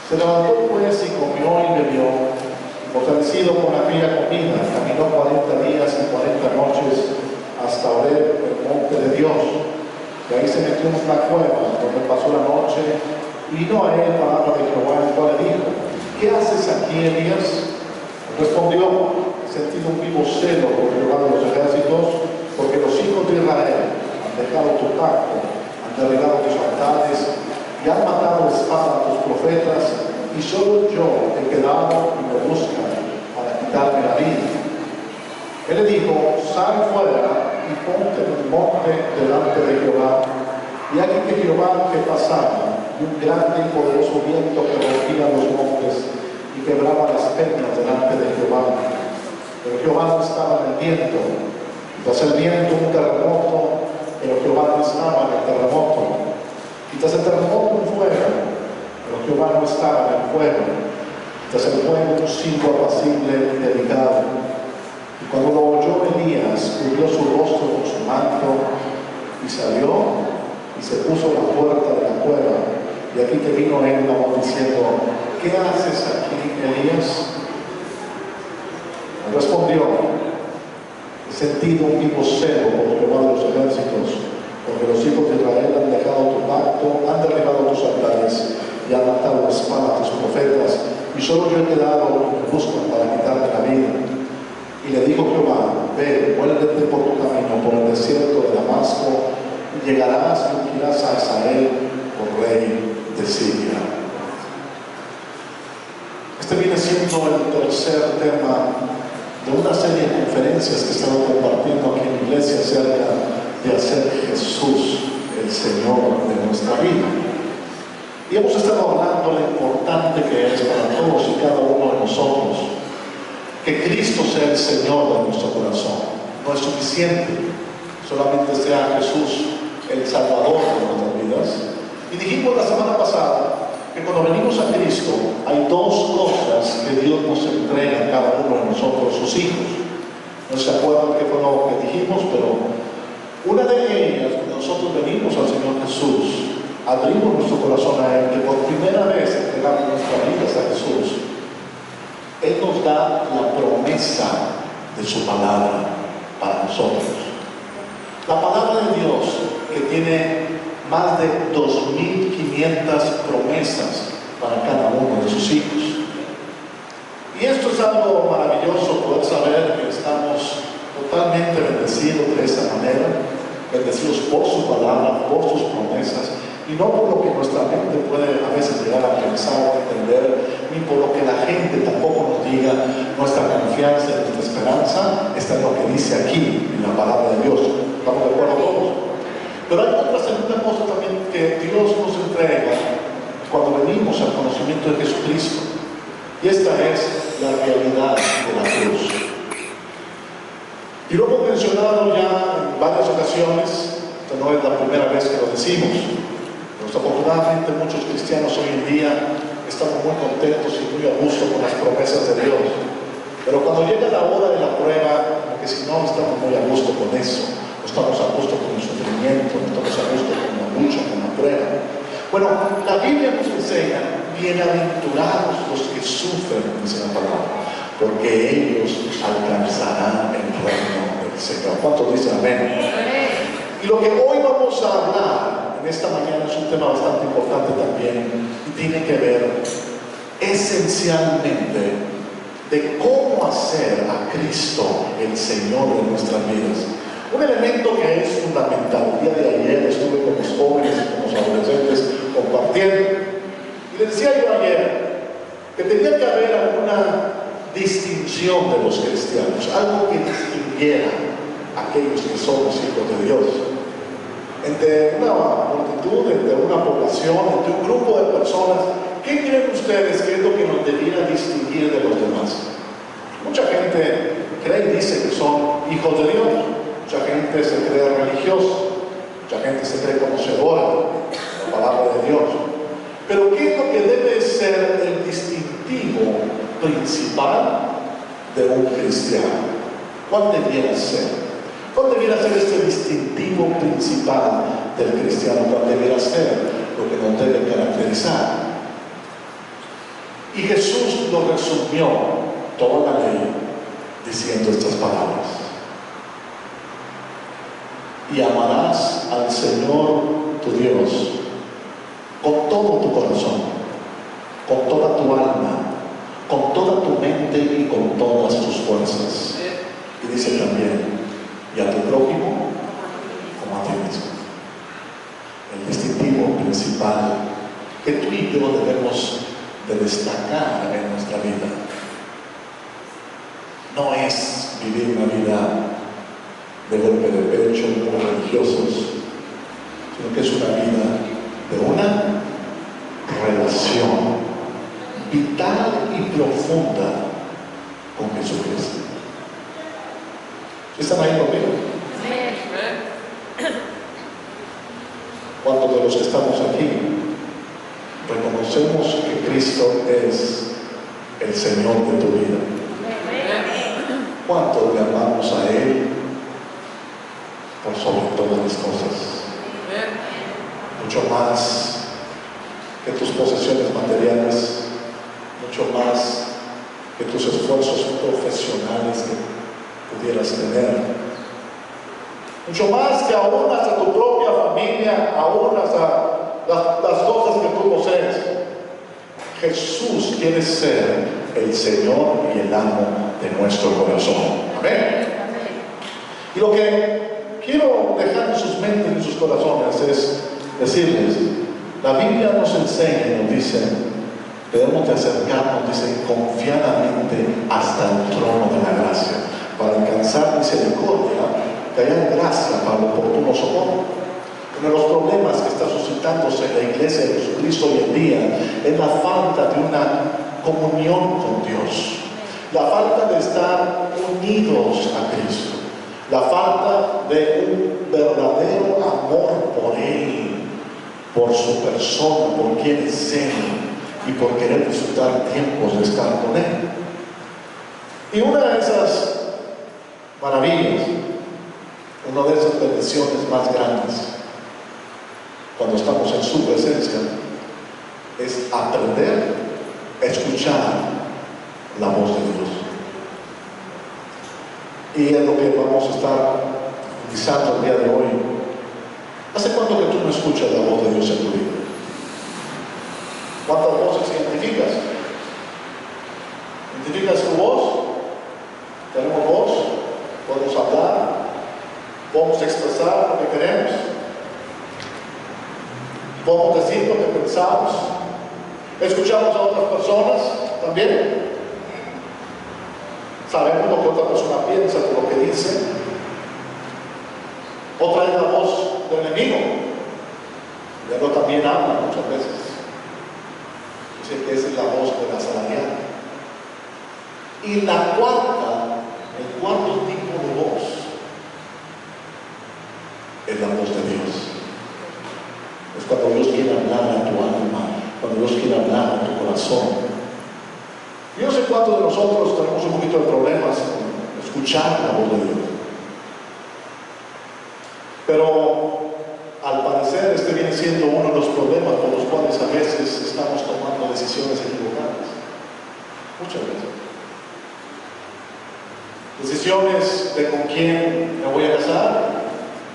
Se levantó pues y comió y bebió, fortalecido con aquella comida, caminó 40 días y 40 noches hasta Horeb, el monte de Dios. Y ahí se metió en una cueva donde pasó la noche, y vino a él palabra de Jehová, el cual le dijo: ¿qué haces aquí, Elías? Respondió: he sentido un vivo celo por Jehová de los ejércitos, porque los hijos de Israel han dejado tu pacto, han derribado tus altares y han matado de espada a tus profetas, y solo yo he quedado y me buscan para quitarme la vida. Él le dijo: sal fuera y ponte en el monte delante de Jehová. Y aquí que Jehová que pasaba, y un grande y poderoso viento que rompía los montes y quebraba las peñas delante de Jehová. Pero Jehová no estaba en el viento. Y tras el viento un terremoto, pero Jehová no estaba en el terremoto. Y tras el terremoto un fuego, pero Jehová no estaba en el fuego. Y tras el fuego un silbo apacible y delicado. Y cuando lo oyó Elías, cubrió su rostro con su manto y salió y se puso a la puerta de la cueva. Y aquí que vino él la voz diciendo: ¿qué haces aquí, Elías? Él respondió: he sentido un vivo celo por Jehová de los ejércitos, porque los hijos de Israel han dejado tu pacto, han derribado tus altares y han matado a espada a tus profetas, y solo yo he quedado y me buscan para quitarme la vida. Y le dijo Jehová: ve, vuélvete por tu camino, por el desierto de Damasco, y llegarás y ungirás a Hazael por rey de Siria. Este viene siendo el tercer tema de una serie de conferencias que estamos compartiendo aquí en la iglesia acerca de hacer Jesús el Señor de nuestra vida. Y hemos estado hablando de lo importante que es para todos y cada uno de nosotros que Cristo sea el Señor de nuestro corazón. No es suficiente solamente sea Jesús el Salvador de nuestras vidas. Y dijimos la semana pasada que cuando venimos a Cristo hay dos cosas que Dios nos entrega a cada uno de nosotros, sus hijos. No se acuerdan qué fue lo que dijimos, pero una de ellas, cuando nosotros venimos al Señor Jesús, abrimos nuestro corazón a Él, que por primera vez entregamos nuestras vidas a Jesús, Él nos da la promesa de su palabra para nosotros. La palabra de Dios, que tiene más de 2.500 promesas para cada uno de sus hijos. Y esto es algo maravilloso, poder saber que estamos totalmente bendecidos de esa manera, bendecidos por su palabra, por sus promesas, y no por lo que nuestra mente puede a veces llegar a pensar o entender, ni por lo que la gente tampoco nos diga. Nuestra confianza y nuestra esperanza está en lo que dice aquí, en la palabra de Dios. ¿Estamos de acuerdo todos? Pero hay otra segunda cosa también que Dios nos entrega cuando venimos al conocimiento de Jesucristo, y esta es la realidad de la cruz. Y lo hemos mencionado ya en varias ocasiones, esta no es la primera vez que lo decimos. Desafortunadamente muchos cristianos hoy en día estamos muy contentos y muy a gusto con las promesas de Dios, pero cuando llega la hora de la prueba, como que si no estamos muy a gusto con eso, no estamos a gusto con el sufrimiento, no estamos a gusto con la lucha, con la prueba. Bueno, la Biblia nos enseña: bienaventurados los que sufren, dice la palabra, porque ellos alcanzarán el reino del Señor. ¿Cuántos dicen amén? Y lo que hoy vamos a hablar en esta mañana es un tema bastante importante también, y tiene que ver esencialmente de cómo hacer a Cristo el Señor de nuestras vidas. Un elemento que es fundamental. El día de ayer estuve con los jóvenes y con los adolescentes compartiendo, y les decía yo ayer que tenía que haber alguna distinción de los cristianos, algo que distinguiera a aquellos que somos hijos de Dios. Entre una multitud, entre una población, entre un grupo de personas, ¿qué creen ustedes que es lo que nos debiera distinguir de los demás? Mucha gente cree y dice que son hijos de Dios, mucha gente se cree religiosa, mucha gente se cree conocedora de la palabra de Dios. Pero ¿qué es lo que debe ser el distintivo principal de un cristiano? ¿Cuál debiera ser? ¿Cuál debiera ser este distintivo principal del cristiano? ¿Cuál debiera ser lo que nos debe caracterizar? Y Jesús lo resumió toda la ley diciendo estas palabras: y amarás al Señor tu Dios con todo tu corazón, con toda tu alma, con toda tu mente y con todas tus fuerzas. Y dice también, y a tu prójimo como a ti mismo. El distintivo principal que tú y yo debemos de destacar en nuestra vida no es vivir una vida de golpe de pecho como religiosos, sino que es una vida de una relación vital y profunda con Jesucristo. ¿Están ahí conmigo? ¿Cuántos de los que estamos aquí reconocemos que Cristo es el Señor de tu vida? ¿Cuántos le amamos a Él por sobre todas las cosas? Mucho más que tus posesiones materiales, mucho más que tus esfuerzos profesionales que pudieras tener, mucho más que aún hasta tu propia familia, aún hasta las cosas que tú posees. Jesús quiere ser el Señor y el amo de nuestro corazón. Amén. Y lo que quiero dejar en sus mentes y en sus corazones es decirles: la Biblia nos enseña y nos dice, debemos de acercarnos, dice, confiadamente hasta el trono de la gracia, para alcanzar misericordia, que haya gracia para el oportuno socorro. Uno de los problemas que está suscitándose en la iglesia de Jesucristo hoy en día es la falta de una comunión con Dios, la falta de estar unidos a Cristo, la falta de un verdadero amor por Él, por su persona, por quien es Él y por querer disfrutar tiempos de estar con Él. Y una de esas maravillas, una de esas bendiciones más grandes cuando estamos en su presencia es aprender a escuchar la voz de Dios. Y es lo que vamos a estar utilizando el día de hoy. ¿Hace cuánto que tú no escuchas la voz de Dios en tu vida? ¿Cuántas voces identificas? ¿Identificas tu voz? ¿Tenemos voz? ¿Podemos hablar? ¿Podemos expresar lo que queremos? ¿Podemos decir lo que pensamos? ¿Escuchamos a otras personas también? ¿Sabemos lo que otra persona piensa, de lo que dice? Otra es la voz del enemigo. Y él también habla muchas veces. Dice que esa es la voz de la salarial. Y la cuarta, el cuarto tipo de voz, es la voz de Dios. Es cuando Dios quiere hablar a tu alma, cuando Dios quiere hablar a tu corazón. Yo no sé cuántos de nosotros tenemos un poquito de problemas con escuchar la voz de Dios. Pero al parecer este viene siendo uno de los problemas por los cuales a veces estamos tomando decisiones equivocadas. Muchas veces. Decisiones de con quién me voy a casar,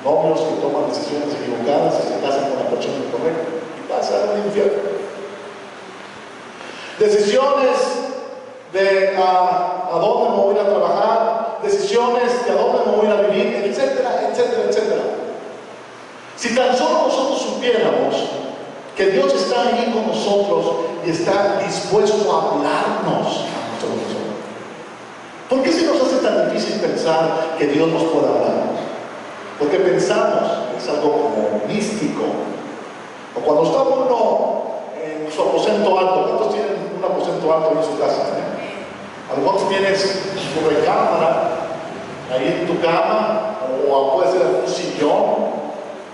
novios que toman decisiones equivocadas y se casan con la persona incorrecta y pasan al infierno. Decisiones de a dónde me voy a trabajar, decisiones de a dónde me voy a vivir, etcétera, etcétera, etcétera. Si tan solo nosotros supiéramos que Dios está ahí con nosotros y está dispuesto a hablarnos a nuestro corazón. ¿Por qué se nos hace tan difícil pensar que Dios nos pueda hablar? Porque pensamos que es algo como místico. O cuando está uno en su aposento alto, ¿cuántos tienen un aposento alto en su casa? A lo mejor tienes tu recámara ahí en tu cama, o puede ser en un sillón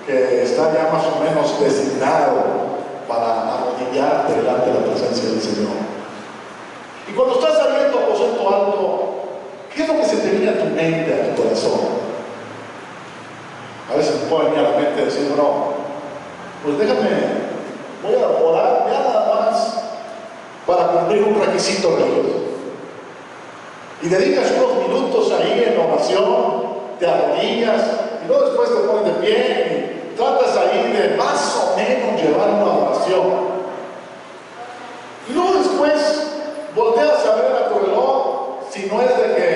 que está ya más o menos designado para arrodillarte delante de la presencia del Señor. Y cuando estás ahí en tu aposento alto, ¿qué es lo que se te viene a tu mente, a tu corazón? A veces me puede venir a la mente decir, bueno, pues déjame, voy a orar ya nada más para cumplir un requisito religioso. Y dedicas unos minutos ahí en oración, te arrodillas y luego después te pones de pie y tratas ahí de más o menos llevar una oración. Y luego después volteas a ver a tu reloj, si no es de que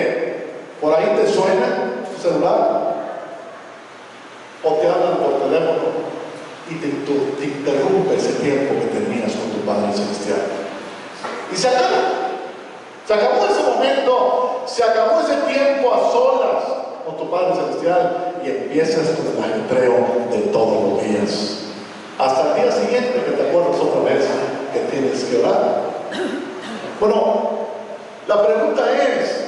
por ahí te suena tu celular o te hablan por teléfono y te interrumpe ese tiempo que terminas con tu Padre Celestial. Y se acabó ese momento, se acabó ese tiempo a solas con tu Padre Celestial y empiezas con el ajetreo de todos los días. Hasta el día siguiente que te acuerdas otra vez que tienes que orar. Bueno, la pregunta es,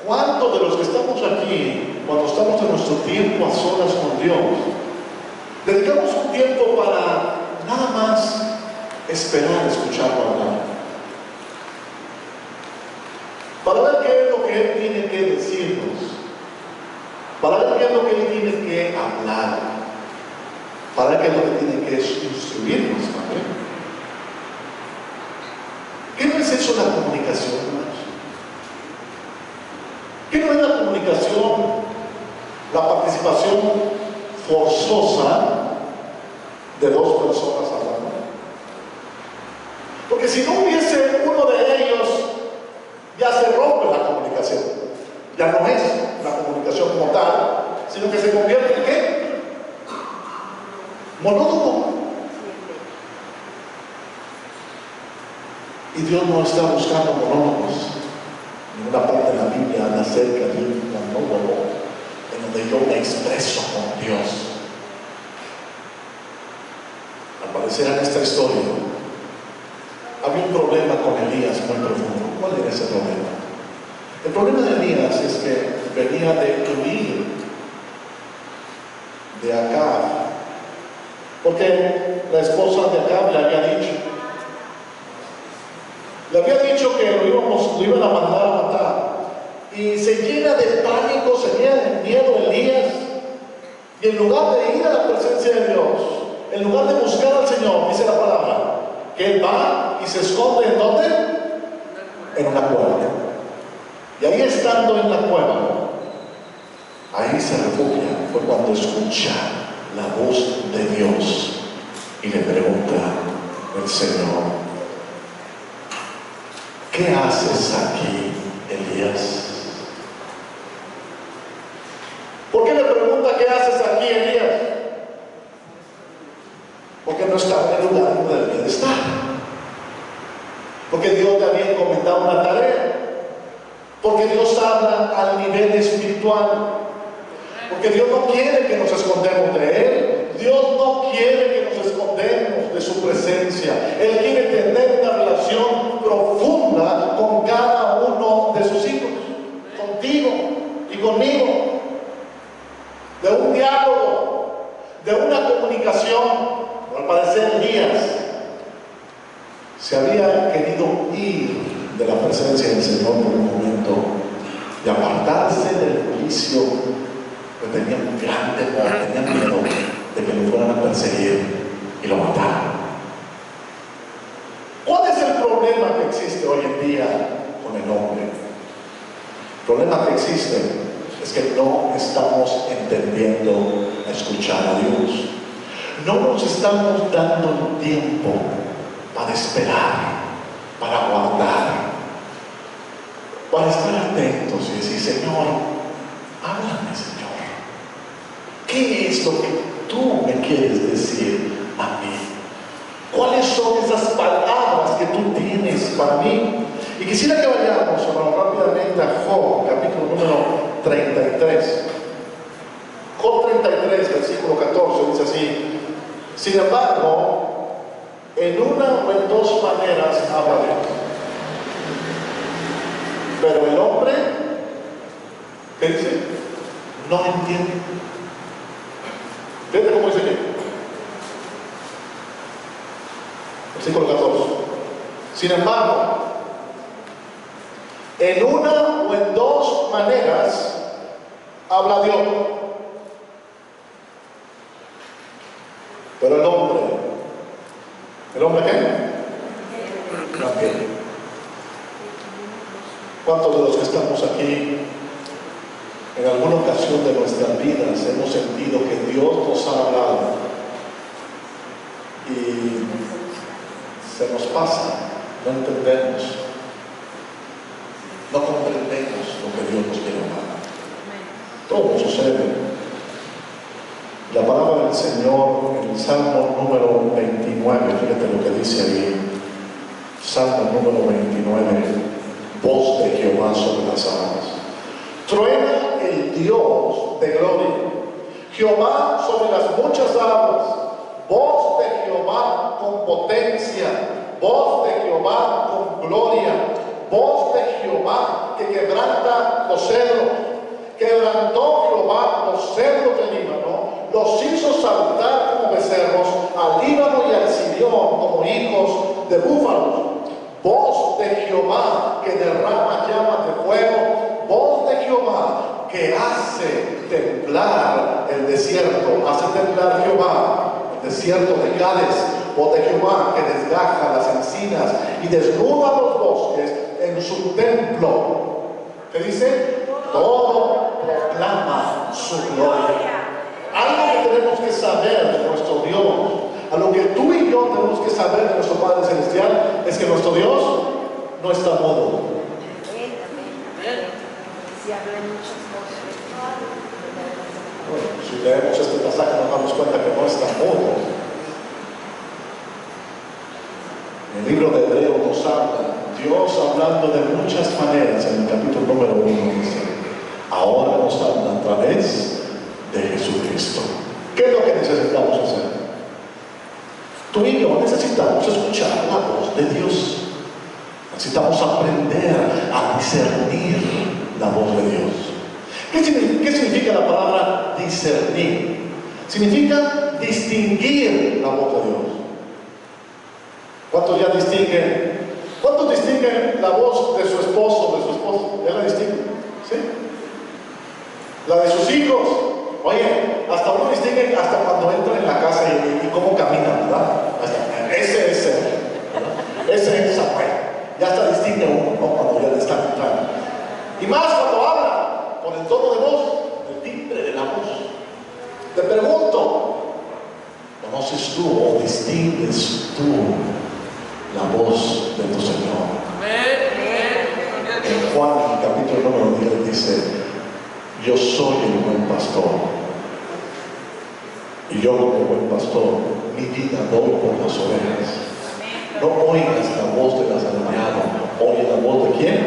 ¿cuántos de los que estamos aquí, cuando estamos en nuestro tiempo a solas con Dios, dedicamos un tiempo para nada más esperar escucharlo hablar? Para ver qué es lo que Él tiene que decirnos, para ver qué es lo que Él tiene que hablar, para ver qué es lo que tiene que instruirnos también. ¿Qué no es eso la comunicación, hermanos? ¿Qué no es la comunicación? La participación forzosa de dos personas hablando. Porque si no hubiese uno de ellos, ya se rompe la comunicación. Ya no es la comunicación como tal, sino que se convierte en ¿qué? Monótono. Y Dios no está buscando monólogos. En una parte de la Biblia habla acerca de un monólogo en donde yo me expreso con Dios. Al parecer en esta historia había un problema con Elías muy profundo. ¿Cuál era ese problema? El problema de Elías es que venía de huir de Acab, porque la esposa de Acab le había dicho que lo iban a mandar a matar, y se llena de pánico, se llena de miedo Elías, y en lugar de ir a la presencia de Dios, en lugar de buscar al Señor, dice la palabra, que él va y se esconde ¿en dónde? En una cueva. Y ahí estando en la cueva, ahí se refugia. Fue cuando escucha la voz de Dios y le pregunta el Señor: ¿qué haces aquí, Elías? ¿Por qué le pregunta qué haces aquí, Elías? Porque no estaba en el lugar donde debía de estar. Porque Dios le había encomendado una tarea. Porque Dios habla al nivel espiritual. Porque Dios no quiere que nos escondemos de Él. Dios no quiere que nos escondemos de su presencia. Él quiere tener una relación profunda con cada uno de sus hijos, contigo y conmigo, de un diálogo, de una comunicación. Al parecer Elías se había querido ir de la presencia del Señor por un momento y apartarse del juicio, pues tenía un gran temor, tenía miedo de que lo fueran a perseguir y lo mataran. ¿Cuál es el problema que existe hoy en día con el hombre? El problema que existe es que no estamos entendiendo a escuchar a Dios. No nos estamos dando un tiempo para esperar, para guardar, para estar atentos y decir: Señor, háblame, Señor. ¿Qué es lo que tú me quieres decir a mí? ¿Cuáles son esas palabras que tú tienes para mí? Y quisiera que vayamos, hermano, rápidamente a Job, capítulo número 33. Job 33, versículo 14, dice así: sin embargo, en una o en dos maneras habla Dios. Pero el hombre, ¿qué dice? No entiende. Fíjate cómo dice aquí. Versículo 14. Sin embargo, en una o en dos maneras habla Dios. Pero ¿el hombre qué? No entiende. ¿Cuántos de los que estamos aquí, en alguna ocasión de nuestras vidas, hemos sentido que Dios nos ha hablado y se nos pasa, no entendemos, no comprendemos lo que Dios nos quiere hablar? Todo sucede. La palabra del Señor en el Salmo número 29, fíjate lo que dice ahí. Salmo número 29, voz de Jehová sobre las aguas. Truena el Dios de gloria, Jehová sobre las muchas aguas. Voz de Jehová con potencia, voz de Jehová con gloria, voz de Jehová que quebranta los cedros. Quebrantó Jehová los cedros del Líbano, los hizo saltar como becerros, al Líbano y al Sirión como hijos de búfalos. Voz de Jehová que derrama llamas de fuego, voz de Jehová que hace temblar el desierto, hace temblar Jehová el desierto de Cádiz. Voz de Jehová que desgaja las encinas y desnuda los bosques en su templo. ¿Qué dice? Todo proclama su gloria. Algo que tenemos que saber de nuestro Dios, a lo que tú y yo tenemos que saber de nuestro Padre Celestial, es que nuestro Dios no está mudo. Bueno, si leemos este pasaje nos damos cuenta que no está mudo. El libro de Hebreo nos habla, Dios hablando de muchas maneras en el capítulo número 1, dice, ahora nos habla a través de Jesucristo. ¿Qué es lo que necesitamos hacer? Tú y yo necesitamos escuchar la voz de Dios. Necesitamos aprender a discernir la voz de Dios. ¿Qué significa la palabra discernir? Significa distinguir la voz de Dios. ¿Cuántos ya distinguen? ¿Cuántos distinguen la voz de su esposo, de su esposa? ¿Ya la distinguen? ¿Sí? La de sus hijos. Oye, hasta uno distingue hasta cuando entra en la casa y cómo camina, ¿verdad? Ese es él, ¿verdad? Ese es Samuel. Ya hasta distingue uno, ¿no? Cuando ya le está entrando. Y más cuando habla, con el tono de voz, el timbre de la voz. Te pregunto, ¿conoces tú o distingues tú la voz de tu Señor? En Juan, capítulo número 10, dice, yo soy el buen pastor, y yo como buen pastor mi vida doy por las ovejas. No oigas la voz del asalariado, oye la voz de ¿quién?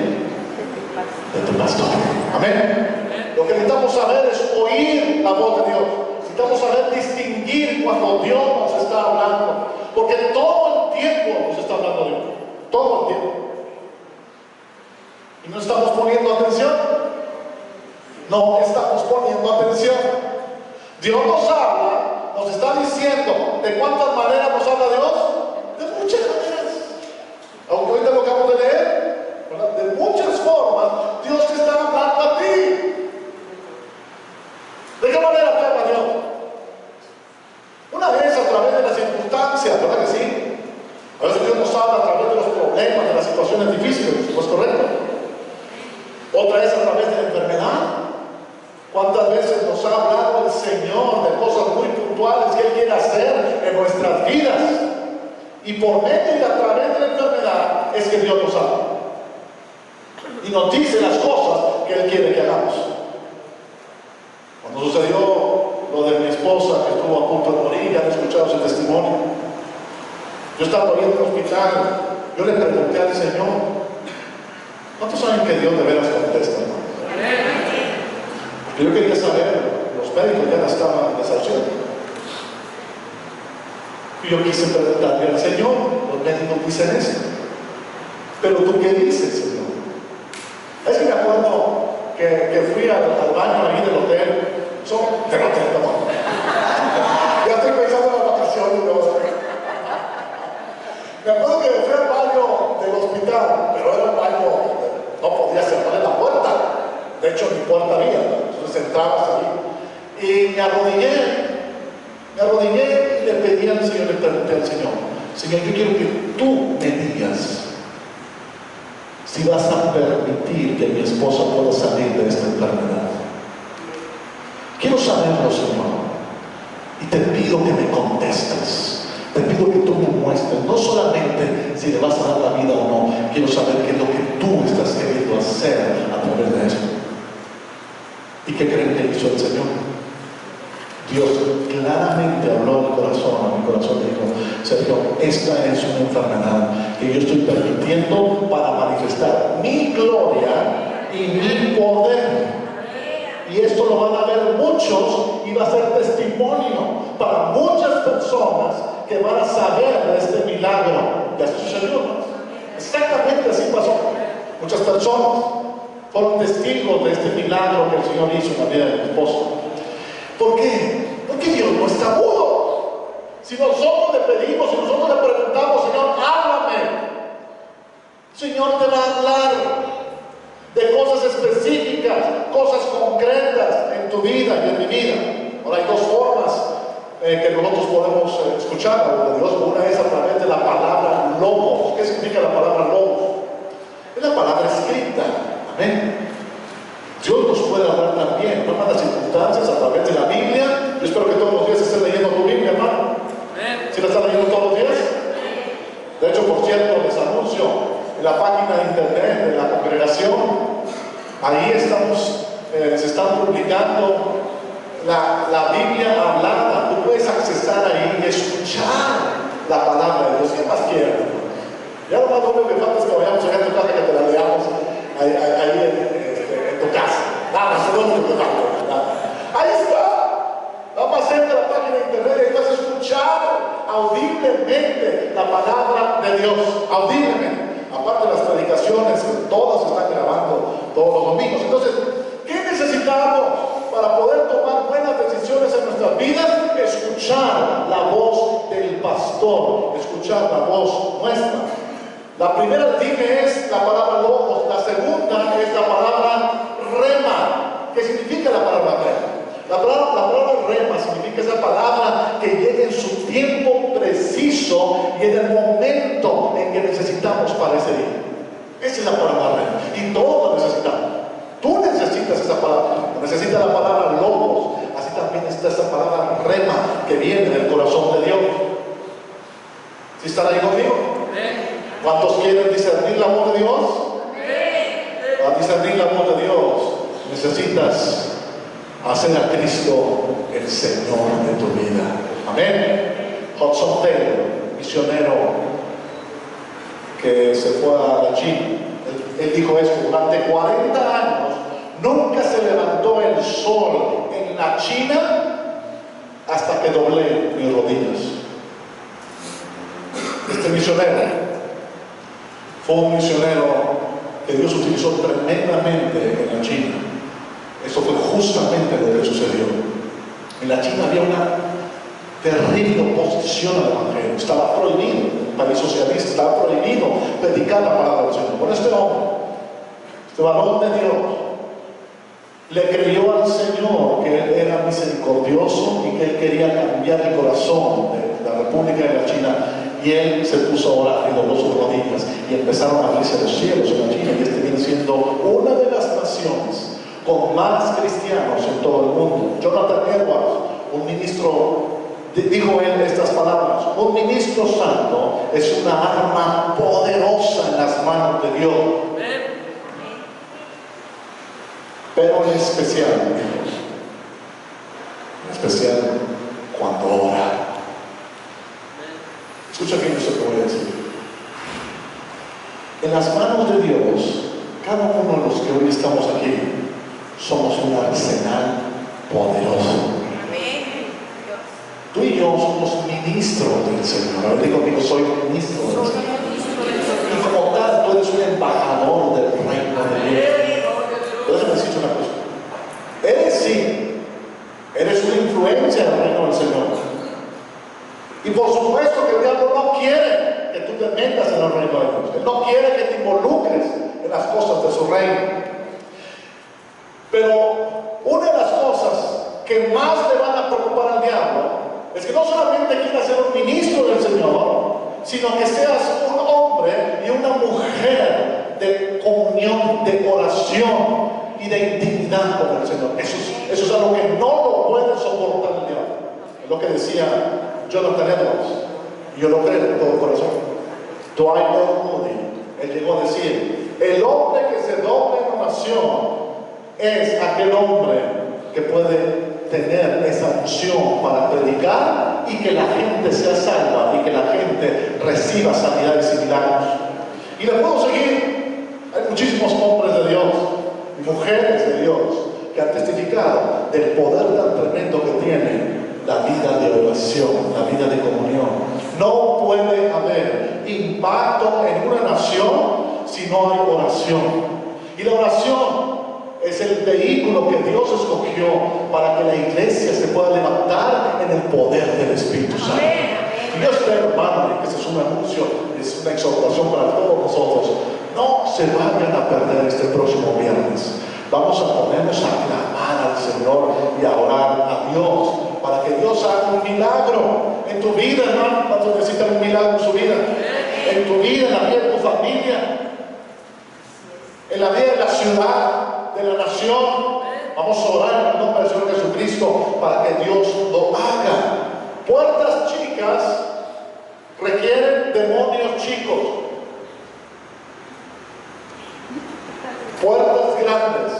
De tu pastor. Amén. Lo que necesitamos saber es oír la voz de Dios. Necesitamos saber distinguir cuando Dios nos está hablando, porque todo el tiempo nos está hablando Dios, todo el tiempo, y no estamos poniendo atención. No estamos poniendo atención. Dios nos habla, nos está diciendo. ¿De cuántas maneras nos habla Dios? De muchas maneras. Aunque ahorita lo acabo de leer, ¿verdad? De muchas formas Dios te está hablando a ti. ¿De qué manera te habla Dios? Una vez a través de las circunstancias, ¿verdad que sí? A veces Dios nos habla a través de los problemas, de las situaciones difíciles, ¿no es correcto? Otra vez a través de la enfermedad. ¿Cuántas veces nos ha hablado el Señor de cosas muy puntuales que Él quiere hacer en nuestras vidas? Y por medio y a través de la enfermedad es que Dios nos habla. Y nos dice las cosas que Él quiere que hagamos. Cuando sucedió lo de mi esposa, que estuvo a punto de morir, ya han escuchado su testimonio. Yo estaba ahí en el hospital, yo le pregunté al Señor, ¿cuántos saben que Dios de veras contesta, hermano? Yo quería saber, los médicos ya estaban en desahuciados. Y yo quise preguntarle al Señor, los médicos dicen eso. Pero tú qué dices, Señor? Es que me acuerdo que fui al baño ahí del hotel, del hotel, no. Ya estoy pensando en las vacaciones, ¿no? Me acuerdo que fui al baño del hospital, pero era un baño, no podía cerrar la puerta. De hecho, ni puerta había, entonces entrabas ahí. Y me arrodillé y le pedí al Señor, le pregunté al Señor, Señor, yo quiero que tú me digas si vas a permitir que mi esposa pueda salir de esta enfermedad. Quiero saberlo, Señor, y te pido que me contestes. Te pido que tú me muestres, no solamente si le vas a dar la vida o no, quiero saber qué es lo que tú estás queriendo hacer a través de esto. ¿Y qué creen que hizo el Señor? Dios claramente habló al corazón, a mi corazón, y dijo: Sergio, esta es una enfermedad que yo estoy permitiendo para manifestar mi gloria y mi poder. Y esto lo van a ver muchos y va a ser testimonio para muchas personas que van a saber de este milagro. Ya sucedió, ¿no? Exactamente así pasó. Muchas personas fueron testigos de este milagro que el Señor hizo en la vida de mi esposo. ¿Por qué? Porque Dios no está mudo. Si nosotros le pedimos, si nosotros le preguntamos: Señor, háblame, Señor te va a hablar de cosas específicas, cosas concretas en tu vida y en mi vida. Ahora, hay dos formas que nosotros podemos escuchar a Dios. Una es a través de la palabra logos. ¿Qué significa la palabra logos? Es la palabra escrita. Amén. Dios nos puede hablar también, no las circunstancias, a través de la Biblia. Yo espero que todos los días estés leyendo tu Biblia, hermano. ¿Sí la estás leyendo todos los días? De hecho, por cierto, les anuncio en la página de internet de la congregación, ahí estamos, se están publicando la Biblia hablada. Tú puedes accesar ahí y escuchar la palabra de Dios. ¿Qué más quieres? Ya lo más único que falta es que vayamos a tu casa, que te la leamos ahí en tu casa. Nada, eso es lo único que falta. Ahí está. Vamos a hacer la página de internet y vas a escuchar audiblemente la palabra de Dios. Audiblemente. Aparte de las predicaciones, todas se están grabando todos los domingos. Entonces, ¿qué necesitamos para poder tomar buenas decisiones en nuestras vidas? Escuchar la voz del pastor, escuchar la voz nuestra. La primera dime es la palabra logos, la segunda es la palabra rema. ¿Qué significa la palabra rema? La palabra rema significa esa palabra que llega en su tiempo preciso y en el momento en que necesitamos para ese día. Esa es la palabra rema. Y todos la necesitamos. Tú necesitas esa palabra. Necesitas la palabra logos. Así también está esa palabra rema que viene del corazón de Dios. ¿Sí están ahí conmigo? ¿Cuántos quieren discernir la voz de Dios? Para discernir la voz de Dios necesitas hacer a Cristo el Señor de tu vida. Amén. Hudson Taylor, misionero que se fue a la China, él dijo esto: durante 40 años nunca se levantó el sol en la China hasta que doblé mis rodillas. Este misionero fue un misionero que Dios utilizó tremendamente en la China. Eso fue justamente lo que sucedió. En la China había una terrible oposición al Evangelio. Estaba prohibido, en un país socialista, estaba prohibido predicar la palabra del Señor. Por este hombre, este varón de Dios, le creyó al Señor que Él era misericordioso y que Él quería cambiar el corazón de la República de la China. Y él se puso a orar y dobló sus rodillas y empezaron a abrirse los cielos en la China, y este viene siendo una de las naciones con más cristianos en todo el mundo. Jonathan Edwards, un ministro, dijo él estas palabras: un ministro santo es una arma poderosa en las manos de Dios, pero en especial cuando ora. Escucha bien esto que voy a decir. En las manos de Dios, cada uno de los que hoy estamos aquí somos un arsenal poderoso. Tú y yo somos ministros del Señor. Ahora digo conmigo: soy ministro del Señor. Y como tal, tú eres un embajador del reino de Dios. Déjame decirte una cosa. Eres una influencia del reino del Señor. Y por supuesto que el diablo no quiere que tú te metas en el reino de Dios. Él no quiere que te involucres en las cosas de su reino. Pero una de las cosas que más le van a preocupar al diablo es que no solamente quieras ser un ministro del Señor, sino que seas un hombre y una mujer con oración y de intimidad con el Señor. Eso es algo que no lo puede soportar el diablo. Es lo que decía Jonathan Edwards, y yo lo creo de todo corazón. Dwight Moody, él llegó a decir: el hombre que se dobla en oración es aquel hombre que puede tener esa unción para predicar y que la gente sea salva y que la gente reciba sanidades y milagros. Y le puedo seguir. Hay muchísimos hombres de Dios y mujeres de Dios que han testificado del poder tan tremendo que tiene la vida de oración, la vida de comunión. No puede haber impacto en una nación si no hay oración. Y la oración es el vehículo que Dios escogió para que la iglesia se pueda levantar en el poder del Espíritu Santo. Y yo espero, hermano, que este es un anuncio, es una exhortación para todos nosotros. No se vayan a perder este próximo viernes. Vamos a ponernos a clamar al Señor y a orar a Dios para que Dios haga un milagro en tu vida, hermano. ¿Cuántos necesitan un milagro en su vida? En tu vida, en la vida de tu familia, en la vida de la ciudad, de la nación. Vamos a orar en el nombre del Señor Jesucristo para que Dios lo haga. Puertas chicas requieren demonios chicos. Puertas grandes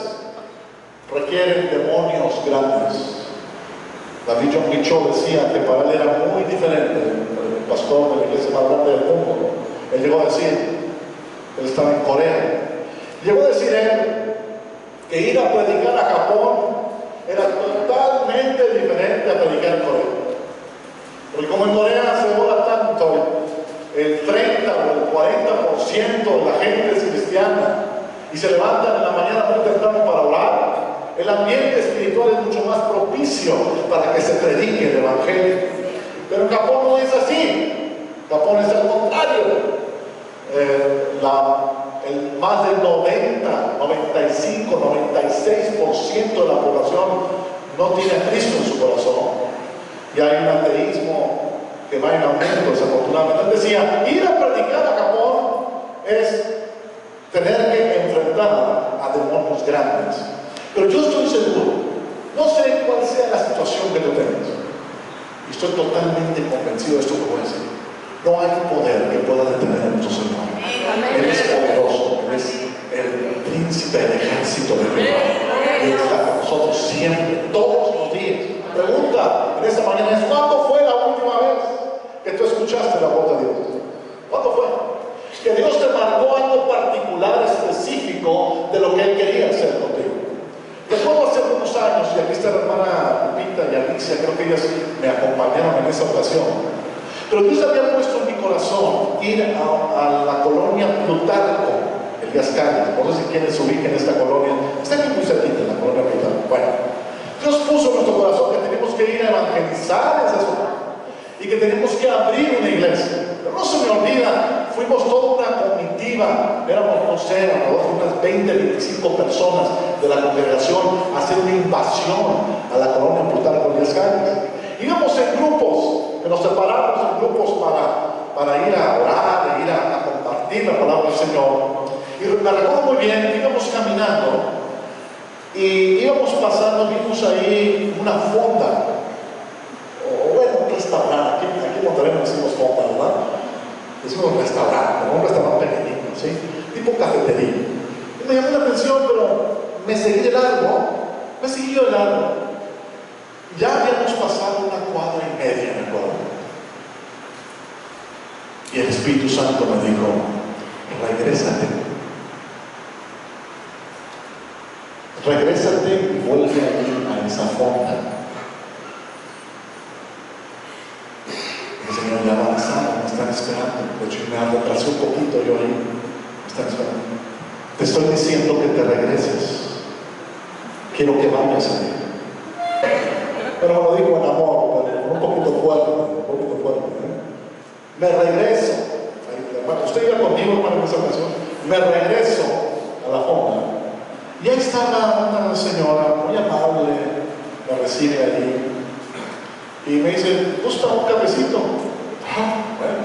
requieren demonios grandes. David John Mitchell decía que para él era muy diferente, el pastor de la iglesia más grande del mundo. Él llegó a decir, él estaba en Corea, llegó a decir él que ir a predicar a Japón era totalmente diferente a predicar en Corea. Porque como en Corea se ora tanto, el 30 o el 40% de la gente es cristiana y se levantan en la mañana muy temprano para orar, el ambiente espiritual es mucho más propicio para que se predique el Evangelio. Pero en Japón no es así. Japón es al contrario. Más del 90, 95, 96% de la población no tiene a Cristo en su corazón. Y hay un ateísmo que va en aumento, desafortunadamente. Él decía, ir a predicar a Japón es tener que enfrentar a demonios grandes. Pero yo estoy seguro, no sé cuál sea la situación que tú tengas, y estoy totalmente convencido de esto que voy a decir. No hay poder que pueda detener a nuestro Señor. Él es poderoso, Él es el príncipe del ejército de Jehová. Él está con nosotros siempre, todos los días. La pregunta en esta mañana es: ¿cuándo fue la última vez que tú escuchaste la voz de Dios? ¿Cuándo fue? Que Dios te marcó algo particular, específico de lo que Él quería hacer contigo. Recuerdo hace algunos años, y aquí está la hermana Lupita y Alicia, creo que ellas me acompañaron en esa ocasión. Pero Dios había puesto en mi corazón ir a la colonia Plutarco, Elías Calles. No sé si quienes se ubiquen en esta colonia. Está aquí muy cerquita, en la colonia Plutarco. Bueno, Dios puso en nuestro corazón que tenemos que ir a evangelizar esa zona y que tenemos que abrir una iglesia. Pero no se me olvida, fuimos toda una comitiva, éramos, no sé, alrededor de unas 20, 25 personas de la congregación a hacer una invasión a la colonia Plutarco, Elías Calles. Íbamos en grupos, que nos separamos en grupos para ir a orar, ir a compartir la palabra del Señor. Y me recuerdo muy bien, íbamos caminando y íbamos pasando, vimos ahí una fonda, o bueno, un restaurante. Aquí en Monterrey no decimos fonda, ¿verdad? Decimos restaurante, un restaurante pequeñito, ¿sí? Tipo cafetería. Y me llamó la atención, pero me seguí de largo, me siguió de largo. Ya habíamos pasado una cuadra y media, me acuerdo. Y el Espíritu Santo me dijo: regrésate. Regrésate y vuelve a ir a esa fonda. El Señor ya avanzado, me están esperando. De hecho, me retrasé un poquito yo ahí. Me están esperando. Te estoy diciendo que te regreses. Quiero que vayas a él. Pero me lo digo en amor, pero un poquito fuerte, Me regreso. Usted iba conmigo, hermano, en esa ocasión. Me regreso a la fonda. Y ahí está una señora muy amable, me recibe allí. Y me dice: ¿gusta un cafecito? Bueno,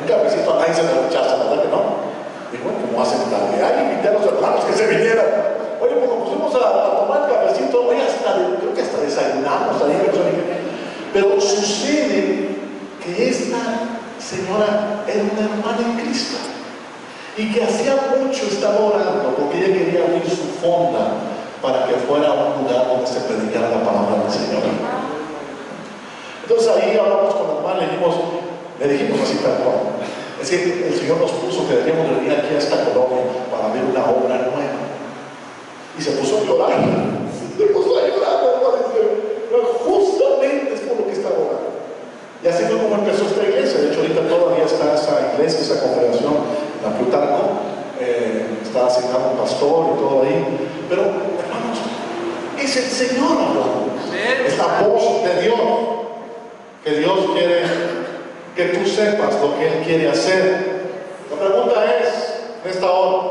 un cafecito a nadie se le rechaza, ¿verdad que no? Y bueno, como hacen tarde allá y invité a los hermanos que se vinieran. Oye, pues nos pusimos a tomar cafecito, oye, creo que hasta desayunamos ahí, pero sucede que esta señora era una hermana en Cristo y que hacía mucho estaba orando porque ella quería abrir su fonda para que fuera un lugar donde se predicara la palabra del Señor. Entonces ahí hablamos con la hermana, le dijimos así tal cual. Es que el Señor nos puso que debíamos de venir aquí a esta colonia para ver una obra nueva. Y se puso a llorar. Se puso a llorar, pero justamente es por lo que está orando. Y así fue como empezó esta iglesia. De hecho, ahorita todavía está esa iglesia, esa congregación, la Plutarco. Está asignado un pastor y todo ahí. Pero, hermanos, es el Señor hablando. Es la voz de Dios. Que Dios quiere que tú sepas lo que Él quiere hacer. La pregunta es, en esta hora,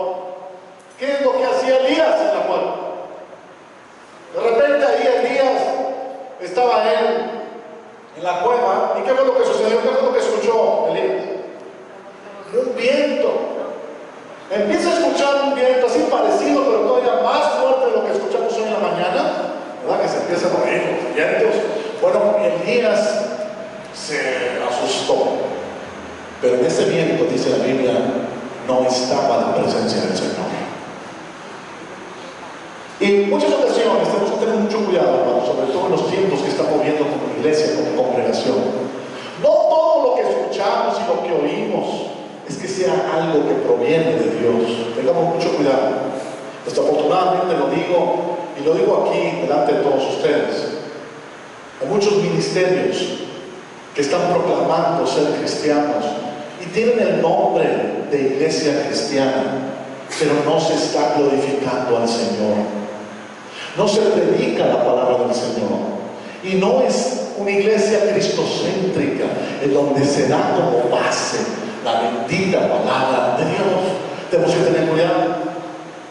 ¿qué es lo que hacía Elías en la cueva? De repente ahí Elías estaba él en la cueva, ¿y qué fue lo que sucedió? ¿Qué fue lo que escuchó Elías? Un viento. Empieza a escuchar un viento así parecido, pero todavía más fuerte de lo que escuchamos hoy en la mañana, ¿verdad? Que se empiezan a oír los vientos. Bueno, Elías se asustó, pero en ese viento, dice la Biblia, no estaba la presencia del Señor. Y en muchas ocasiones tenemos que tener mucho cuidado, hermanos, sobre todo en los tiempos que estamos viviendo como iglesia, como congregación. No todo lo que escuchamos y lo que oímos es que sea algo que proviene de Dios. Tengamos mucho cuidado. Desafortunadamente lo digo, y lo digo aquí delante de todos ustedes. Hay muchos ministerios que están proclamando ser cristianos y tienen el nombre de iglesia cristiana, pero no se está glorificando al Señor. No se predica la palabra del Señor. Y no es una iglesia cristocéntrica en donde se da como base la bendita palabra de Dios. Tenemos que tener cuidado.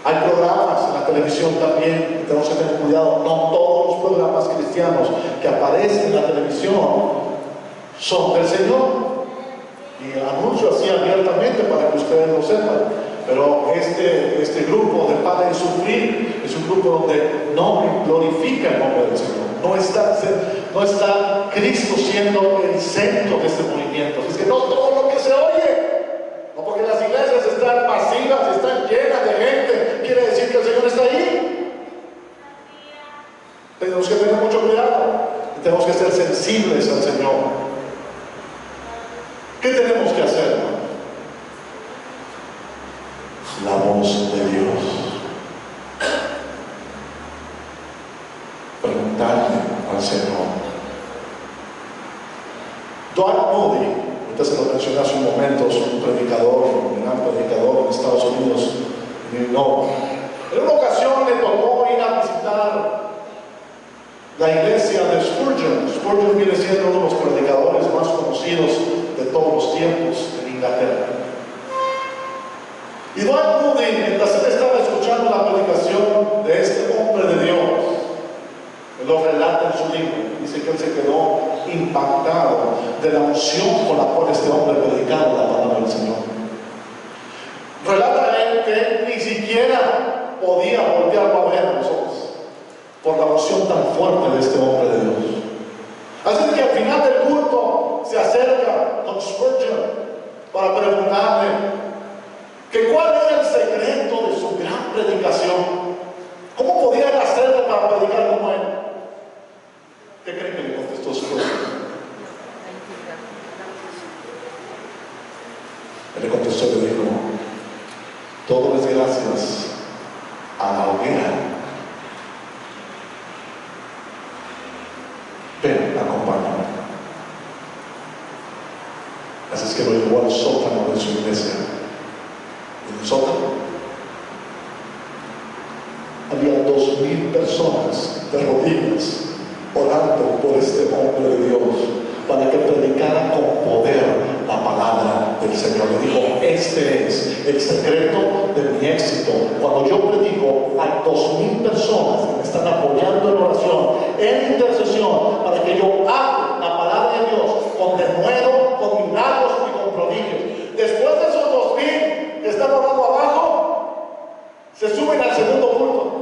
Hay programas en la televisión también, tenemos que tener cuidado. No todos los programas cristianos que aparecen en la televisión son del Señor. Y anuncio así abiertamente para que ustedes lo sepan. Pero este grupo de Para de Sufrir es un grupo donde no glorifica el nombre del Señor. No está Cristo siendo el centro de este movimiento. Es que no todo lo que se oye, no porque las iglesias están masivas, están llenas de gente, quiere decir que el Señor está ahí. Tenemos que tener mucho cuidado y tenemos que ser sensibles al Señor. ¿Qué tenemos que hacer, hermano? La voz de Dios. Preguntarle al Señor. Dwight Moody, ahorita se lo mencioné hace un momento, es un predicador, un gran predicador en Estados Unidos, en Illinois. En una ocasión le tocó ir a visitar la iglesia de Spurgeon. Spurgeon viene siendo uno de los predicadores más conocidos de todos los tiempos en Inglaterra. Y Dwight Moody, mientras él estaba escuchando la predicación de este hombre de Dios, él lo relata en su libro, dice que él se quedó impactado de la unción con la cual este hombre predicaba la palabra del Señor. Relata él que él ni siquiera podía voltearlo a ver a los ojos por la unción tan fuerte de este hombre de Dios. Así que al final del culto se acerca con Spurgeon para preguntarle que cuál era el secreto de su gran predicación. ¿Cómo podían hacerlo para predicar como él? ¿Qué creen que le contestó Spurgeon? Él le contestó y le dijo: todo es gracias a la hoguera. Ven, acompáñame. Así es que lo llevó al sótano de su iglesia. En el sótano había 2,000 personas de rodillas orando por este hombre de Dios para que predicara con poder la palabra del Señor. Le dijo: este es el secreto de mi éxito. Cuando yo predico, hay 2,000 personas que me están apoyando en oración, en intercesión, para que yo hable la palabra de Dios con denuedo, con milagros y con prodigios. Después de esos 2,000 que están orando abajo, se suben al segundo culto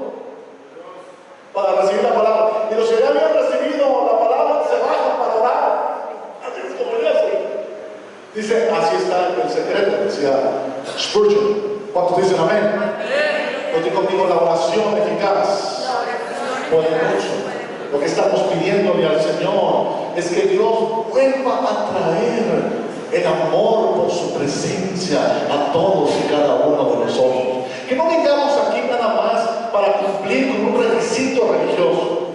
para recibir la palabra. Y los que ya habían recibido la palabra se bajan para orar. Así es como yo soy. Dice, así está el secreto, decía Spurgeon. ¿Cuántos dicen amén? Yo digo conmigo, la oración eficaz puede mucho. Lo que estamos pidiéndole al Señor es que Dios vuelva a traer el amor por su presencia a todos y cada uno de nosotros. Que no vengamos aquí nada más para cumplir con un requisito religioso.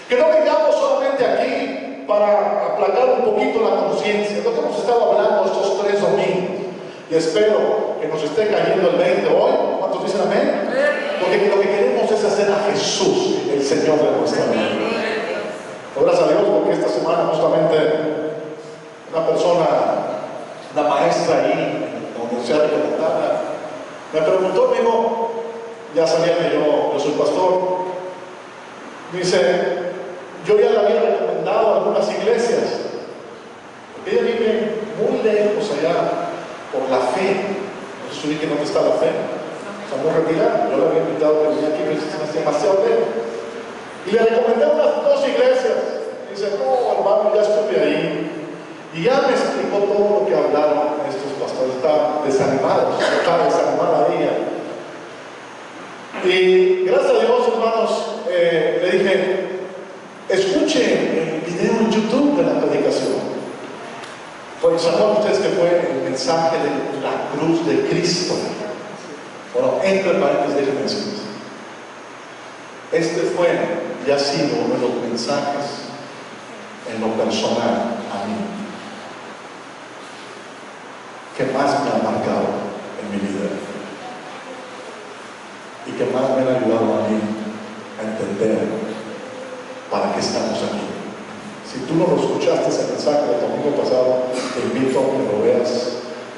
Que no vengamos solamente aquí para aplacar un poquito la conciencia. Lo que hemos estado hablando estos 3 domingos. Y espero que nos esté cayendo el 20 hoy. ¿Cuántos dicen amén? Porque lo que queremos es hacer a Jesús el Señor de nuestra vida. Gracias a Dios, porque esta semana justamente una persona, una maestra ahí en la Universidad de Guadalajara, me preguntó, me dijo, ya sabía que yo soy pastor, dice, yo ya le había recomendado a algunas iglesias, porque ella vive muy lejos allá por la fe. No sé que dónde está la fe, está muy retirada. Yo la había invitado a que viniera aquí, pero es demasiado lejos. Y le recomendé unas 2 iglesias. Y dice, no, hermano, ya estuve ahí. Y ya me explicó todo lo que hablaron estos pastores. Estaban desanimados, estaba desanimada ella. Y gracias a Dios, hermanos, le dije, escuche el video en YouTube de la predicación. Pues saben ustedes que fue el mensaje de la cruz de Cristo. Bueno, entre paréntesis, déjenme decirles. Este fue y ha sido uno de los mensajes en lo personal a mí que más me ha marcado en mi vida y que más me ha ayudado a mí a entender para qué estamos aquí. Si tú no lo escuchaste ese mensaje del domingo pasado, te invito a que lo veas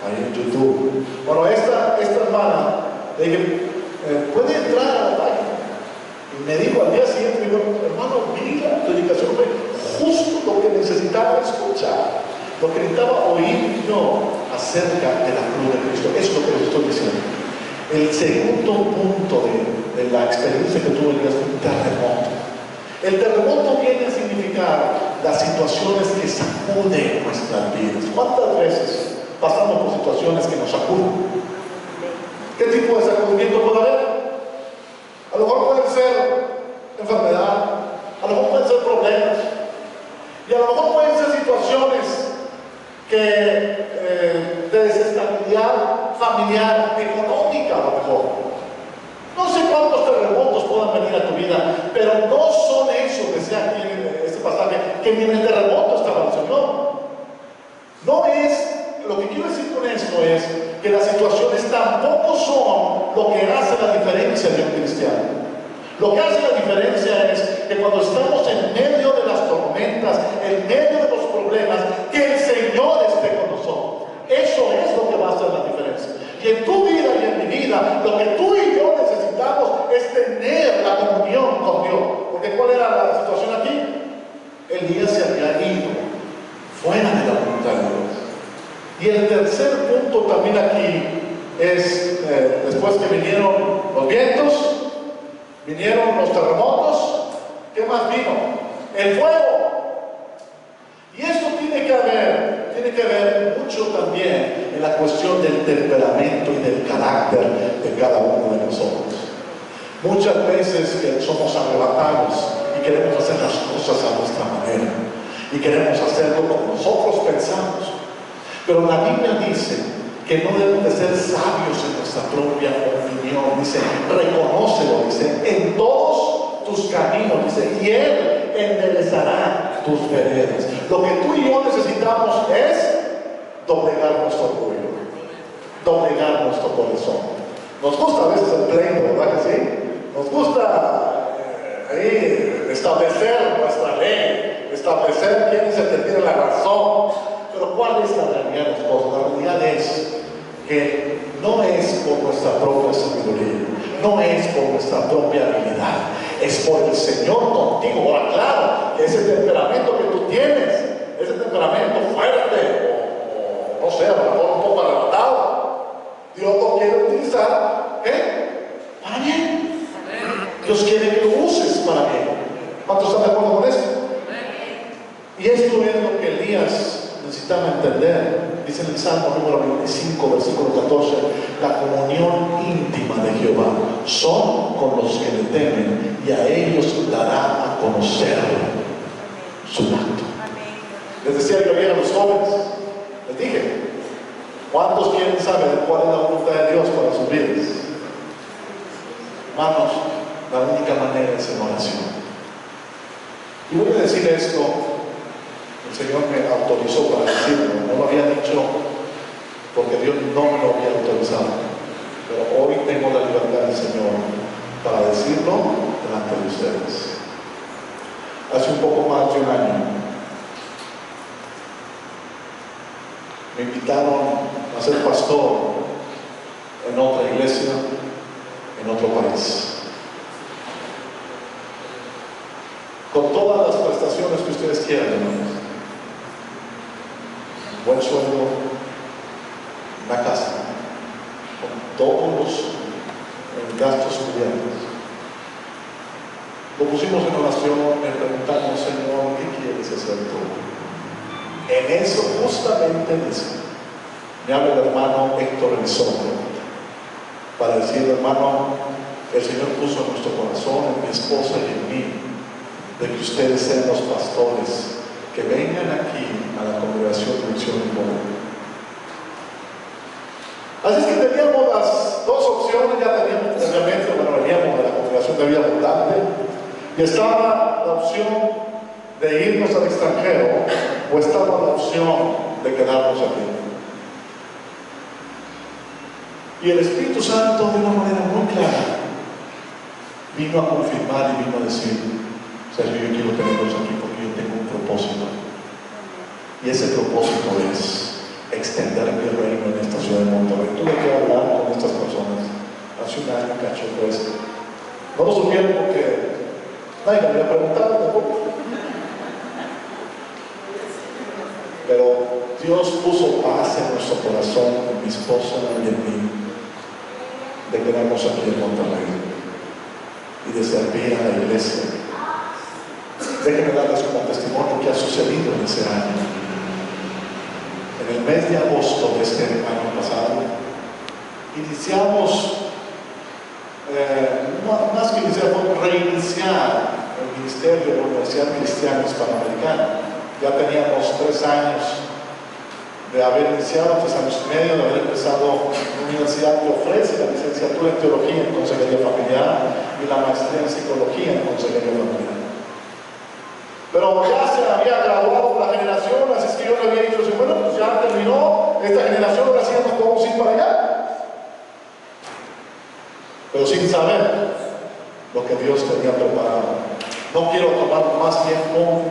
ahí en YouTube. Bueno, esta hermana le dije, ¿puede entrar a la página? Y me dijo al día siguiente, me dijo, hermano, mira, la predicación fue justo lo que necesitaba escuchar, lo que necesitaba oír yo acerca de la cruz de Cristo. Eso es lo que les estoy diciendo. El segundo punto de la experiencia que tuve fue un terremoto. El terremoto viene a significar las situaciones que sacuden nuestras vidas. ¿Cuántas veces pasamos por situaciones que nos sacuden? ¿Qué tipo de sacudimiento puede haber? A lo mejor pueden ser enfermedad, a lo mejor pueden ser problemas, y a lo mejor pueden ser situaciones de desestabilidad familiar, económica, a lo mejor. No sé cuántos terremotos puedan venir a tu vida, pero no son eso que sea aquí en este pasaje, que ni en el terremoto estaba el Señor. No es, lo que quiero decir con esto es que las situaciones tampoco son lo que hace la diferencia de un cristiano. Lo que hace la diferencia es que cuando estamos en medio de las tormentas, en medio de los problemas, que el Señor esté con nosotros. Eso es lo que va a hacer la diferencia. Y en tu vida y en mi vida, lo que tú y yo necesitamos es tener la comunión con Dios. Porque ¿cuál era la situación aquí? Elías se había ido fuera de la voluntad de Dios. Y el tercer punto también aquí es, después que vinieron los vientos, vinieron los terremotos, ¿qué más vino? El fuego. Y esto tiene que ver mucho también en la cuestión del temperamento y del carácter de cada uno de nosotros. Muchas veces que somos arrebatados y queremos hacer las cosas a nuestra manera y queremos hacerlo como nosotros pensamos. Pero la Biblia dice que no debemos de ser sabios en nuestra propia opinión. Dice, reconócelo, dice, en todos tus caminos, dice, y Él enderezará tus veredas. Lo que tú y yo necesitamos es doblegar nuestro orgullo, doblegar nuestro corazón. Nos gusta a veces el pleito, ¿verdad que sí? Nos gusta ahí establecer nuestra ley, establecer quién es el que tiene la razón. Pero ¿cuál es la realidad de las cosas? La realidad es que no es por nuestra propia sabiduría, no es por nuestra propia habilidad, es por el Señor contigo. Ahora, claro, ese temperamento que tú tienes, ese temperamento fuerte, o no sé, a lo mejor un poco arrebatado, Dios lo quiere utilizar para bien. Dios quiere que lo uses para bien. ¿Cuántos están de acuerdo con esto? Y esto es lo que Elías necesitaba entender. Dice en el Salmo número 25, versículo 14: la comunión íntima de Jehová son con los que le temen, y a ellos dará a conocer su pacto. Les decía yo ayer a los jóvenes, les dije, ¿cuántos quieren saber cuál es la voluntad de Dios para sus vidas? Hermanos, la única manera es en oración. Y voy a decir esto, el Señor me autorizó para decirlo, no lo había dicho porque Dios no me lo había autorizado, pero hoy tengo la libertad del Señor para decirlo delante de ustedes. Hace un poco más de un año me invitaron a ser pastor en otra iglesia, en otro país, con todas las prestaciones que ustedes quieran, hermanos. Buen sueldo, una casa, con todos los gastos cubiertos. Lo pusimos en oración, me preguntamos, Señor, ¿qué quieres hacer tú? En eso, justamente en eso, me habla el hermano Héctor Elizondo para decir, hermano, el Señor puso en nuestro corazón, en mi esposa y en mí, de que ustedes sean los pastores que vengan aquí a la congregación de Unción y Poder. Así es que teníamos las dos opciones, ya teníamos, obviamente, veníamos de la congregación de Vida Abundante, y estaba la opción de irnos al extranjero, o estaba la opción de quedarnos aquí. Y el Espíritu Santo, de una manera muy clara, vino a confirmar y vino a decir, Sergio, yo quiero tenerlos aquí porque yo tengo un propósito. Y ese propósito es extender mi reino en esta ciudad de Monterrey. Tuve que hablar con estas personas hace un año, cacho, pues. No lo supieron porque nadie me había preguntado tampoco. Pero Dios puso paz en nuestro corazón, en mi esposa y en mí, de quedarnos aquí en Monterrey y de servir a la iglesia. Déjenme darles como testimonio que ha sucedido en ese año. En el mes de agosto de este año pasado, iniciamos, más que iniciar, reiniciar el ministerio de la Universidad Cristiana Hispanoamericana. Ya teníamos 3 años de haber iniciado, 3 años y medio, de haber empezado una universidad que ofrece la licenciatura en Teología en Consejería Familiar y la maestría en Psicología en Consejería Familiar. Pero ya se había graduado la generación, así es que yo le había dicho, bueno, pues ya terminó esta generación, ahora sí nos podemos ir para allá. Pero sin saber lo que Dios tenía preparado. No quiero tomar más tiempo,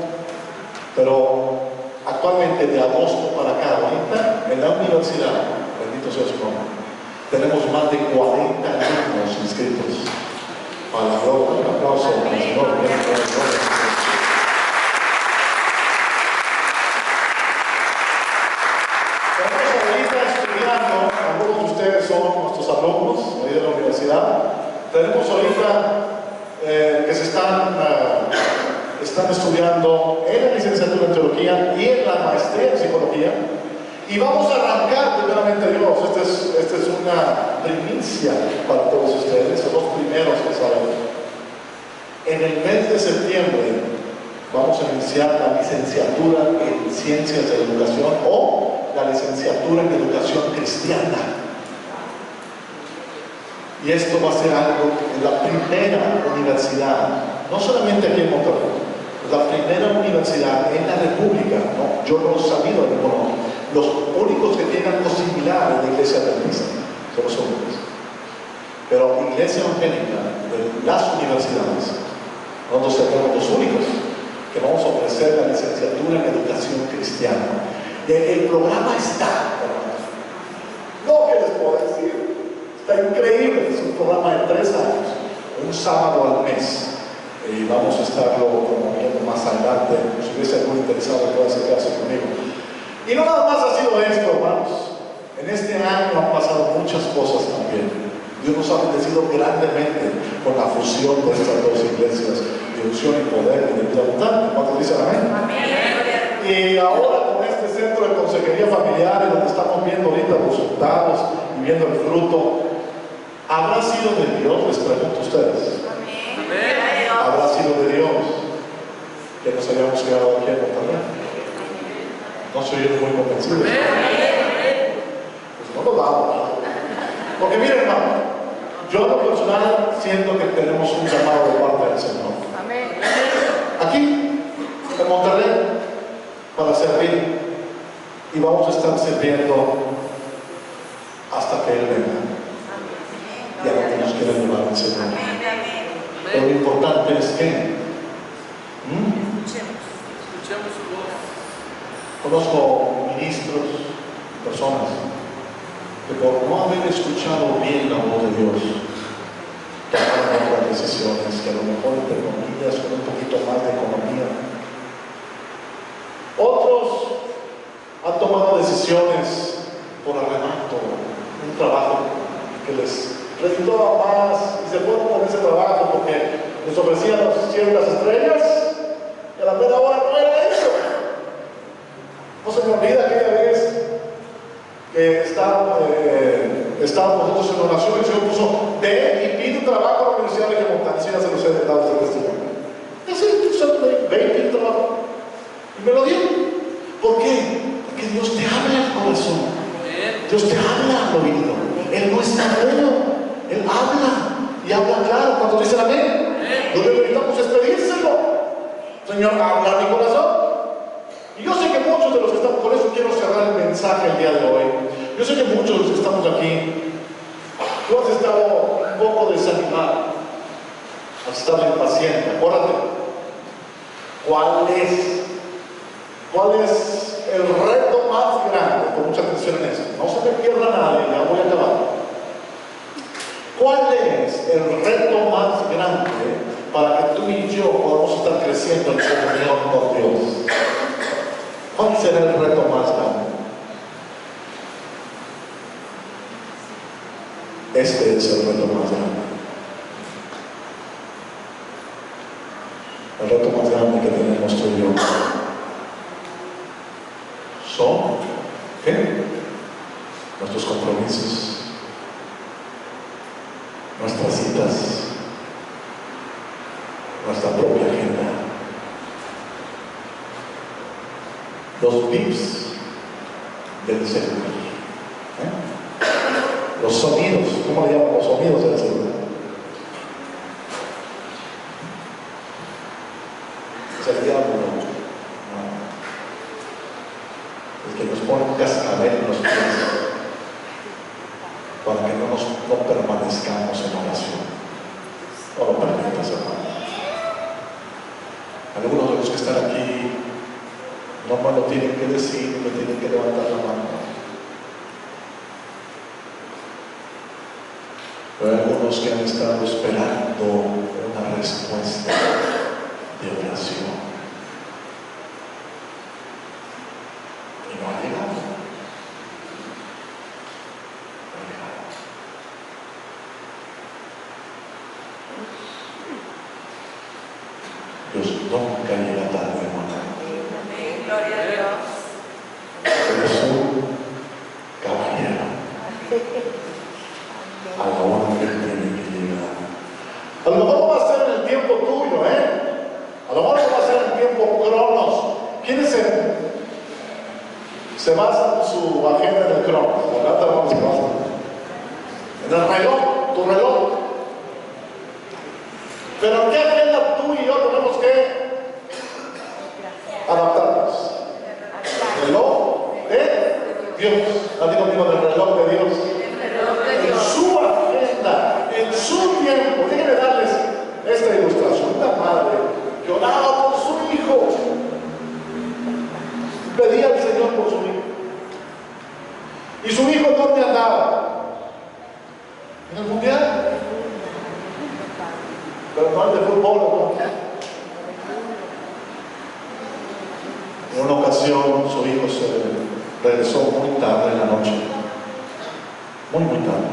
pero actualmente de agosto para acá, ahorita en la universidad, bendito sea su nombre, tenemos más de 40 alumnos inscritos. Para la gloria, un aplauso al Señor. Algunos de ustedes son nuestros alumnos de la universidad. Tenemos ahorita que se están estudiando en la licenciatura en Teología y en la maestría en Psicología. Y vamos a arrancar, primeramente Dios, esta es una primicia para todos ustedes, son los primeros que saben. En el mes de septiembre vamos a iniciar la licenciatura en Ciencias de la Educación o la licenciatura en Educación Cristiana. Y esto va a ser algo, la primera universidad, no solamente aquí en Monterrey, la primera universidad en la República, ¿no? Yo no he sabido de ninguno. Los únicos que tienen algo similar en la iglesia adventista son los hombres. Pero iglesia evangélica de las universidades, nosotros seremos los únicos que vamos a ofrecer la licenciatura en Educación Cristiana. El programa está, no, ¿qué les puedo decir? Está increíble, es un programa de 3 años, un sábado al mes, y vamos a estarlo promoviendo más adelante. Si hubiese algún interesado, puede acercarse conmigo. Y no nada más ha sido esto, hermanos. En este año han pasado muchas cosas también. Dios nos ha bendecido grandemente con la fusión de estas dos iglesias, de unción y poder y de vida abundante. ¿Cuántos dicen amén? Amén. Y ahora con este centro de consejería familiar, donde estamos viendo ahorita los resultados y viendo el fruto, ¿habrá sido de Dios? Les pregunto a ustedes. Amén. ¿Habrá sido de Dios que nos hayamos quedado aquí en Monterrey? No soy yo muy convencido. Pues no lo damos. Porque miren, hermano, yo en lo personal siento que tenemos un llamado de parte del Señor. Amén. Aquí, en Monterrey, para servir. Y vamos a estar sirviendo hasta que Él venga. Y a lo que nos quiera llevar el Señor. Pero lo importante es que escuchemos su voz. Conozco ministros, personas que por no haber escuchado bien la voz de Dios tomaron otras decisiones que a lo mejor entre comillas con un poquito más de economía. Otros han tomado decisiones por arrebato, un trabajo que les reditúa más y se fueron con ese trabajo porque les ofrecían los cielos y las estrellas y a la mera hora no era eso. No se me olvida aquella vez que estábamos nosotros en oración y el Señor puso: ve y pide un trabajo a la Universidad de Montaña, se los he dado ese testimonio. Y así, ve y pide un trabajo. Y me lo dio. ¿Por qué? Porque Dios te habla al corazón. Dios te habla al oído. Él no está bueno. Él habla. Y habla claro. Cuando dicen amén, lo que necesitamos es pedírselo. Señor, habla a mi corazón. Y yo sé que muchos de los que estamos, por eso quiero cerrar el mensaje el día de hoy. Yo sé que muchos de los que estamos aquí, tú has estado un poco desanimado, has estado impaciente. Acuérdate, ¿cuál es el reto más grande? Con mucha atención en esto, no se me pierda nadie, ya voy a acabar. ¿Cuál es el reto más grande para que tú y yo podamos estar creciendo en comunión con Dios? ¿Cuál será el reto más grande? Este es el reto más grande. El reto más grande que tenemos tú y yo son, ¿qué? Nuestros compromisos, nuestras citas, nuestra propia agenda, los VIPs del celular, los sonidos. ¿Cómo le llaman los sonidos del celular? Es el diablo, ¿no? El que nos pone un cascabel en los pies para que no permanezcamos en oración. No lo permitas, hermano. Algunos de los que están aquí no me lo tienen que decir, me tienen que levantar la mano. Pero hay algunos que han estado esperando una respuesta de oración y no ha llegado. No ha llegado. Dios nunca llega tarde, hermano. Gloria a Dios. Eres un caballero. A la hora que tiene que llegar. A lo mejor no va a ser en el tiempo tuyo, a lo mejor no va a ser en el tiempo cronos. ¿Quiénes se basan su agenda en el cronos? ¿Verdad? ¿Dónde se basan? En el reloj, tu reloj. Pero ¿qué agenda tú y yo tenemos que adaptarnos? Reloj de Dios. Nadie conmigo del reloj de Dios. En su agenda, en su tiempo. Déjenme darles esta ilustración. Una madre que oraba por su hijo, pedía al Señor por su hijo. ¿Y su hijo dónde andaba? En el mundial. Pero no el de fútbol, ¿no? En una ocasión su hijo se regresó muy tarde en la noche. Muy tarde.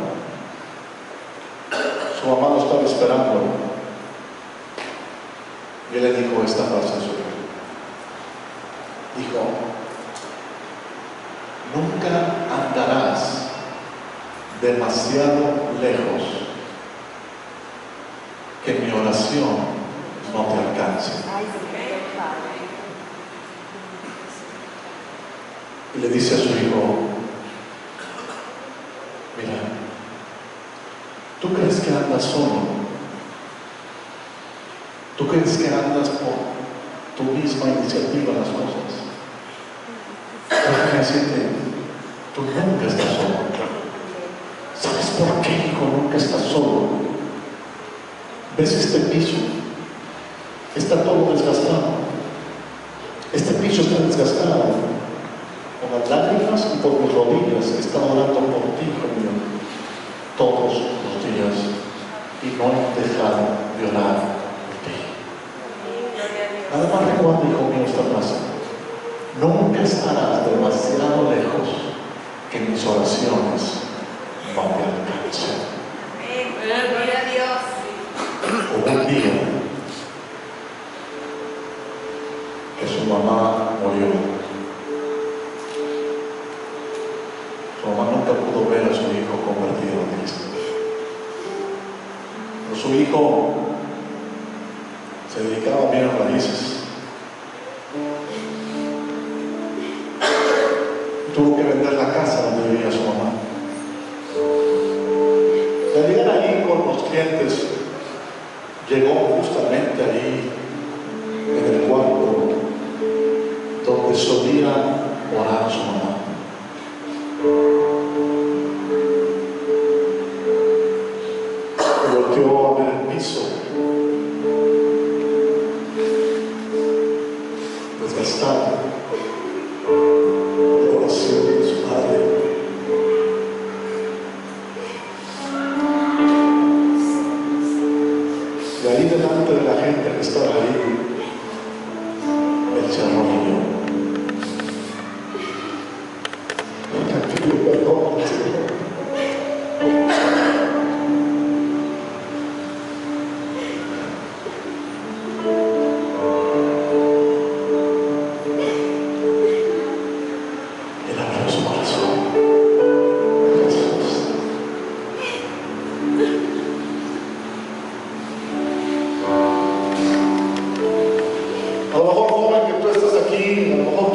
Su mamá lo estaba esperando y él le dijo esta frase a su hijo. Dijo, nunca andarás demasiado lejos que mi oración no te alcance. Y le dice a su hijo, mira, ¿tú crees que andas solo? ¿Tú crees que andas por tu misma iniciativa en las cosas? Déjame decirte, tú nunca estás solo. ¿Sabes por qué, hijo, nunca estás solo? ¿Ves este piso? Está todo desgastado. Este piso está desgastado. Con las lágrimas y por mis rodillas he estado orando por ti, hijo mío, todos los días, y no he dejado de orar por ti. Nada más recuerda, hijo mío, esta frase: nunca estarás demasiado lejos que mis oraciones no te alcancen. Gloria a Dios. Hubo un día que su mamá murió. Su mamá nunca pudo ver a su hijo convertido en Cristo. Pero su hijo se dedicaba bien a raíces. Tuvo que vender la casa donde vivía su mamá. Y al llegar allí con los clientes, llegó justamente allí en el cuarto donde solía orar su mamá. Volteó a ver el piso desgastado de oración de su padre. Y ahí delante de la gente que estaba ahí, él se arrodilló. A lo mejor, joven, que tú estás aquí, a lo mejor